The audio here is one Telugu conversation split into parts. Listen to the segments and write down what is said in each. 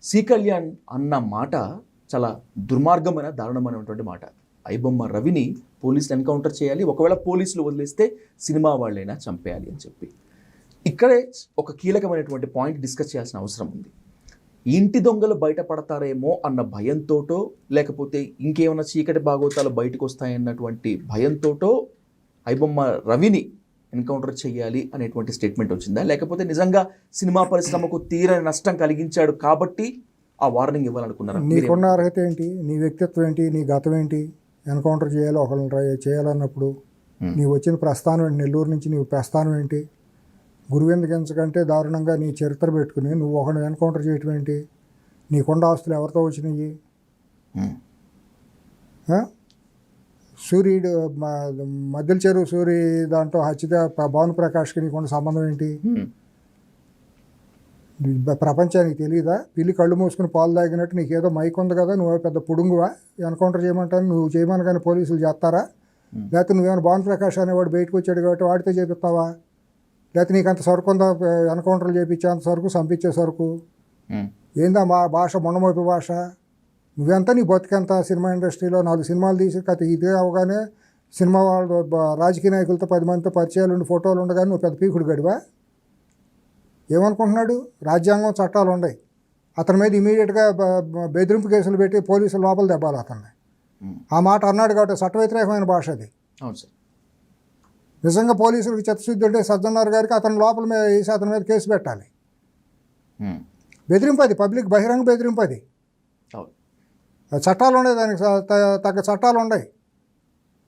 సి కళ్యాణ్ అన్న మాట చాలా దుర్మార్గమైన దారుణమైనటువంటి మాట. ఐబొమ్మ రవిని పోలీసులు ఎన్కౌంటర్ చేయాలి, ఒకవేళ పోలీసులు వదిలేస్తే సినిమా వాళ్ళైనా చంపేయాలి అని చెప్పి ఇక్కడే ఒక కీలకమైనటువంటి పాయింట్ డిస్కస్ చేయాల్సిన అవసరం ఉంది. ఇంటి దొంగలు బయటపడతారేమో అన్న భయంతోటో లేకపోతే ఇంకేమైనా చీకటి భాగోతాలు బయటకు వస్తాయన్నటువంటి భయంతోటో ఐబొమ్మ రవిని ఎన్కౌంటర్ చేయాలి అనేటువంటి స్టేట్మెంట్ వచ్చిందా, లేకపోతే నిజంగా సినిమా పరిశ్రమకు తీరని నష్టం కలిగించాడు కాబట్టి ఆ వార్నింగ్ ఇవ్వాలనుకున్నారా? నీకున్న అర్హత ఏంటి, నీ వ్యక్తిత్వం ఏంటి, నీ గతం ఏంటి? ఎన్కౌంటర్ చేయాలి ఒకళ్ళని చేయాలన్నప్పుడు నీ వచ్చిన ప్రస్థానం ఏంటి? నెల్లూరు నుంచి నీ ప్రస్థానం ఏంటి? గురువెందుకంటే దారుణంగా నీ చరిత్ర పెట్టుకుని నువ్వు ఒకరిని ఎన్కౌంటర్ చేయటం ఏంటి? నీకున్న ఆస్తులు ఎవరితో వచ్చినాయి? సూర్యుడు మధ్యల చెరువు సూర్య దాంట్లో హత్య భాను ప్రకాష్కి నీకున్న సంబంధం ఏంటి? ప్రపంచానికి తెలియదా? పిల్లి కళ్ళు మూసుకుని పాలు తాగినట్టు నీకు ఏదో మైక్ ఉంది కదా, నువ్వే పెద్ద పుడుంగువా? ఎన్కౌంటర్ చేయమంటాను నువ్వు చేయమని కానీ పోలీసులు చేస్తారా? లేకపోతే నువ్వేమైనా భాను ప్రకాష్ అనేవాడు బయటకు వచ్చాడు కాబట్టి వాడితో చేపిస్తావా? లేకపోతే నీకు అంత సరుకు ఉందా ఎన్కౌంటర్లు చేయించే అంత సరుకు, సంపించే సరుకు? ఏందా మా భాష, మొండమోపి భాష? నువ్వెంత, నీ బతికెంత? సినిమా ఇండస్ట్రీలో 4 సినిమాలు తీసి కథ ఇదే అవగానే సినిమా వాళ్ళు రాజకీయ నాయకులతో 10 మందితో పరిచయాలు ఉండి ఫోటోలు ఉండగానే నువ్వు పెద్ద పీకుడు గడివా? ఏమనుకుంటున్నాడు? రాజ్యాంగం చట్టాలు ఉన్నాయి, అతని మీద ఇమీడియట్గా బెదిరింపు కేసులు పెట్టి పోలీసులు లోపల దెబ్బాలి అతన్ని. ఆ మాట అన్నాడు కాబట్టి చట్ట వ్యతిరేకమైన భాష అది. అవును సార్. నిజంగా పోలీసులకు చిత్తశుద్ధి ఉంటే సజ్జనార్ గారికి అతని లోపల మీద వేసి అతని మీద కేసు పెట్టాలి. బెదిరింపు అది, పబ్లిక్ బహిరంగ బెదిరింపు అది. చట్టాలు ఉన్నాయి, దానికి తగ్గ చట్టాలు ఉన్నాయి.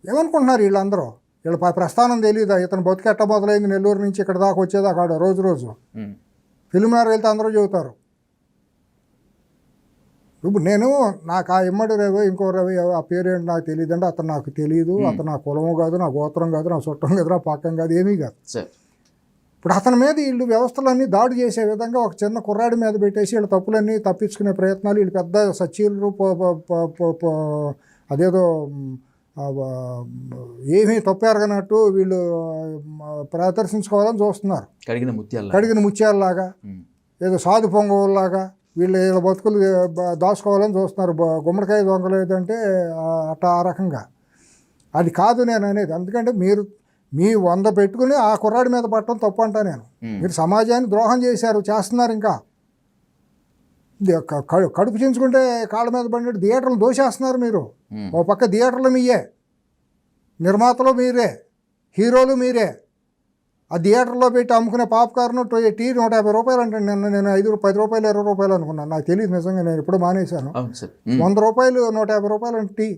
ఏమనుకుంటున్నారు వీళ్ళందరూ? వీళ్ళ ప్రస్థానం తెలియదా? ఇతను బతికెట్ట మొదలైంది నెల్లూరు నుంచి ఇక్కడ దాకా వచ్చేదాకా రోజు రోజు ఫిల్మ్ నగర్ వెళ్తే అందరూ చెబుతారు. ఇప్పుడు నాకు ఆ ఇమ్మడి రవి, ఇంకో రవి, ఆ పేరేంటి నాకు తెలియదండి, అతను నాకు తెలియదు, అతను నా కులము కాదు, నా గోత్రం కాదు, నా చుట్టం కాదు, నా పక్కం కాదు, ఏమీ కాదు. ఇప్పుడు అతని మీద వీళ్ళు వ్యవస్థలన్నీ దాడి చేసే విధంగా ఒక చిన్న కుర్రాడి మీద పెట్టేసి వీళ్ళ తప్పులన్నీ తప్పించుకునే ప్రయత్నాలు, వీళ్ళు పెద్ద సచీలు అదేదో ఏమీ తప్పెరగనట్టు వీళ్ళు ప్రదర్శించుకోవాలని చూస్తున్నారు. కడిగిన ముత్యాలలాగా, ఏదో సాధు పొంగవులాగా వీళ్ళ బతుకులు దాచుకోవాలని చూస్తున్నారు. గుమ్మడికాయ దొంగలు ఏదంటే అట్లా ఆ రకంగా అది కాదు నేను అనేది. ఎందుకంటే మీరు మీ 100 పెట్టుకుని ఆ కుర్రాడి మీద పట్టడం తప్పు అంటా నేను. మీరు సమాజాన్ని ద్రోహం చేస్తున్నారు. ఇంకా కడుపు చించుకుంటే కాళ్ళ మీద పడినట్టు థియేటర్లు దోషేస్తున్నారు మీరు. ఓ పక్క థియేటర్లు మీయే, నిర్మాతలు మీరే, హీరోలు మీరే. ఆ థియేటర్లో పెట్టి అమ్ముకునే పాప్కార్న్ టీ 150 రూపాయలు అంటే నేను 5, 10 రూపాయలు, 20 రూపాయలు అనుకున్నాను. నాకు తెలియదు నిజంగా, నేను ఎప్పుడు మానేశాను. 100 రూపాయలు, 150 రూపాయలు అంటే టీ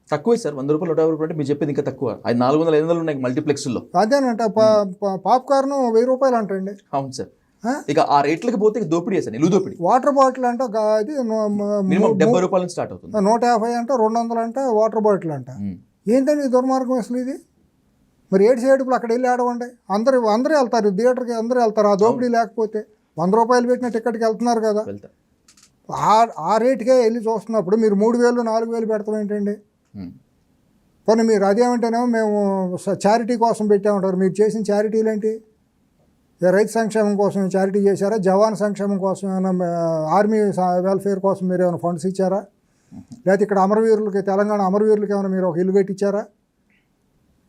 తక్కువే సార్. 100 రూపాయలు, 150 రూపాయలు అంటే మీరు చెప్పేది ఇంకా తక్కువ. అది 400, 500 ఉన్నాయి మల్టీప్లెక్స్లో. అదేనంట పాప్కార్న్ 1000 రూపాయలు అంటండి. అవును సార్. ఇక ఆ రేట్లకి పోతే దోపిడీ సార్, నిలువు దోపిడీ. వాటర్ బాటిల్ అంటే అది 70 రూపాయల నుంచి స్టార్ట్ అవుతుంది. 150 అంట, 200 అంట వాటర్ బాటిల్ అంట. ఏంటండి దుర్మార్గం అసలు ఇది? మరి ఏడు సేడుపులు అక్కడ వెళ్ళి ఆడవండి. అందరూ వెళ్తారు థియేటర్కి, అందరూ వెళ్తారు. ఆ దోపిడీ లేకపోతే 100 రూపాయలు పెట్టిన టికెట్కి వెళ్తున్నారు కదా. ఆ రేటుకే వెళ్ళి చూస్తున్నప్పుడు మీరు 3000, 4000 పెడతాం ఏంటండి? పోనీ మీరు అదేమంటేనేమో మేము చారిటీ కోసం పెట్టామంటారు. మీరు చేసిన చారిటీలు ఏంటి? రైతు సంక్షేమం కోసం చారిటీ చేశారా? జవాన్ సంక్షేమం కోసం ఏమైనా, ఆర్మీ వెల్ఫేర్ కోసం మీరు ఏమైనా ఫండ్స్ ఇచ్చారా? లేకపోతే ఇక్కడ అమరవీరులకి, తెలంగాణ అమరవీరులకి ఏమైనా మీరు ఒక ఇల్లు కట్టించారా?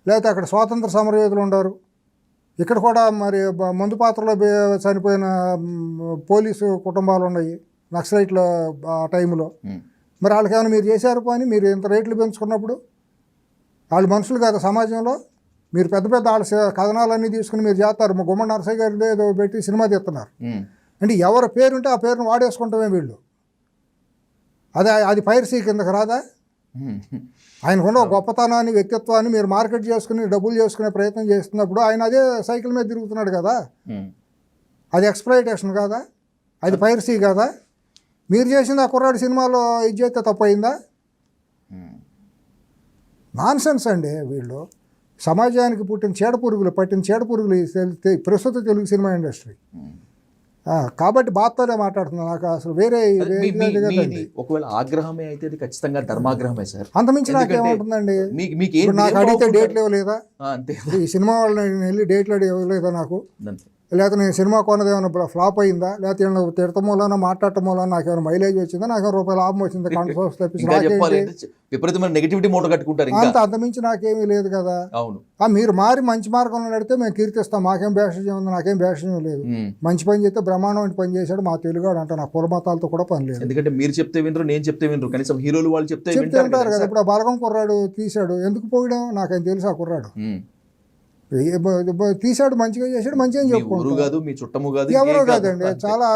లేకపోతే అక్కడ స్వాతంత్ర సమరయోధులు ఉన్నారు, ఇక్కడ కూడా మరి మందు పాత్రలో చనిపోయిన పోలీసు కుటుంబాలు ఉన్నాయి నక్సలైట్ల ఆ టైంలో. మరి వాళ్ళకి ఏమైనా మీరు చేశారు? పని మీరు ఇంత రేట్లు పెంచుకున్నప్పుడు వాళ్ళు మనుషులు కదా సమాజంలో. మీరు పెద్ద వాళ్ళ కథనాలన్నీ తీసుకుని మీరు చేస్తారు. గుమ్మడి నరసయ్య గారి ఏదో పెట్టి సినిమా తీస్తున్నారు అంటే ఎవరి పేరుంటే ఆ పేరును వాడేసుకుంటామే వీళ్ళు. అది పైరసీ కిందకి రాదా? ఆయనకున్న గొప్పతనాన్ని, వ్యక్తిత్వాన్ని మీరు మార్కెట్ చేసుకుని డబ్బులు చేసుకునే ప్రయత్నం చేస్తున్నప్పుడు ఆయన అదే సైకిల్ మీద తిరుగుతున్నాడు కదా. అది ఎక్స్‌ప్లాయిటేషన్ కాదా? అది పైరసీ కాదా? మీరు చేసింది ఆ కుర్రాడి సినిమాలో ఇది చేస్తే తప్పయిందా? నాన్సెన్స్ అండి వీళ్ళు. సమాజానికి పట్టిన చీడపురుగులు ప్రస్తుత తెలుగు సినిమా ఇండస్ట్రీ. కాబట్టి బాధతోనే మాట్లాడుతున్నాను. నాకు అసలు వేరే ఒకవేళ ఆగ్రహమే అయితే అది ఖచ్చితంగా ధర్మాగ్రహమే సార్. అంతమించి నాకేముంటుందండి? నాకు అడిగితే డేట్లు ఇవ్వలేదా? ఈ సినిమా వాళ్ళని వెళ్ళి డేట్లు ఇవ్వలేదా నాకు? లేకపోతే నేను సినిమా కొన్నది ఏమైనా ఫ్లాప్ అయిందా, లేకపోతే ఏమైనా తిడటం మూలన మాట్లాడటం మూలన నాకు ఏమైనా మైలేజ్ వచ్చిందా, నాకు రూపాయల లాభం వచ్చిందా, కంట్రోల్స్ తప్పించి ఇంకా చెప్పాలి నాకేంటి? అంటే విపరీతమైన నెగిటివిటీ మూట కట్టుకుంటారు ఇంకా. అంతమించి నాకేమీ లేదు కదా. అవును. మీరు మారి మంచి మార్గంలో నడితే మేము కీర్తిస్తాం, మాకేం భేషజం ఉంది, నాకేం భేషజం లేదు. మంచి పని చేస్తే బ్రహ్మాండమైన పని చేశాడు మా తెలుగువాడు అంట, నా కుల మతాలతో కూడా పని లేదు. ఎందుకంటే మీరు చెప్తే వినరు, నేను చెప్తే వినరు, కనీసం హీరోలు వాళ్ళు చెప్తే చెప్తే ఉంటారు కదా. ఇప్పుడు ఆ బలగం కుర్రాడు తీశాడు, ఎందుకు పోయడం నాకేం తెలుసు. ఆ కుర్రాడు తీశాడు, మంచిగా చేశాడు, మంచిగా చెప్పుకుంటాడు. కాదు మీ చుట్టము కాదు, ఎవరో కాదండి, చాలా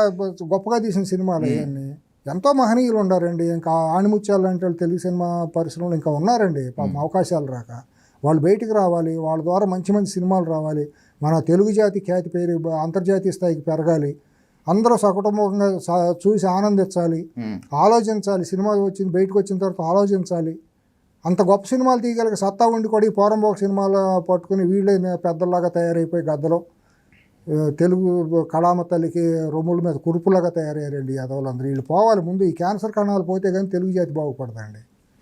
గొప్పగా తీసిన సినిమాలు అవన్నీ. ఎంతో మహనీయులు ఉండారండి. ఇంకా ఆణిముత్యాలు లాంటి వాళ్ళు తెలుగు సినిమా పరిశ్రమలో ఇంకా ఉన్నారండి. పాపం అవకాశాలు రాక వాళ్ళు బయటికి రావాలి, వాళ్ళ ద్వారా మంచి మంచి సినిమాలు రావాలి, మన తెలుగు జాతి ఖ్యాతి పేరు అంతర్జాతీయ స్థాయికి పెరగాలి, అందరూ సకుటుంబంగా చూసి ఆనందించాలి, ఆలోచించాలి. సినిమా వచ్చింది బయటకు వచ్చిన తర్వాత ఆలోచించాలి. అంత గొప్ప సినిమాలు తీయగలిగే సత్తా ఉండి కూడా ఈ పోరంబోక సినిమాలు పట్టుకుని వీళ్ళే పెద్దలాగా తయారైపోయి గద్దలో తెలుగు కళామ తల్లికి రొమ్ముల మీద కురుపులాగా తయారయ్యారండి యాదవులందరూ. వీళ్ళు పోవాలి ముందు, ఈ క్యాన్సర్ కణాలు పోతే కానీ తెలుగు జాతి బాగుపడదండి.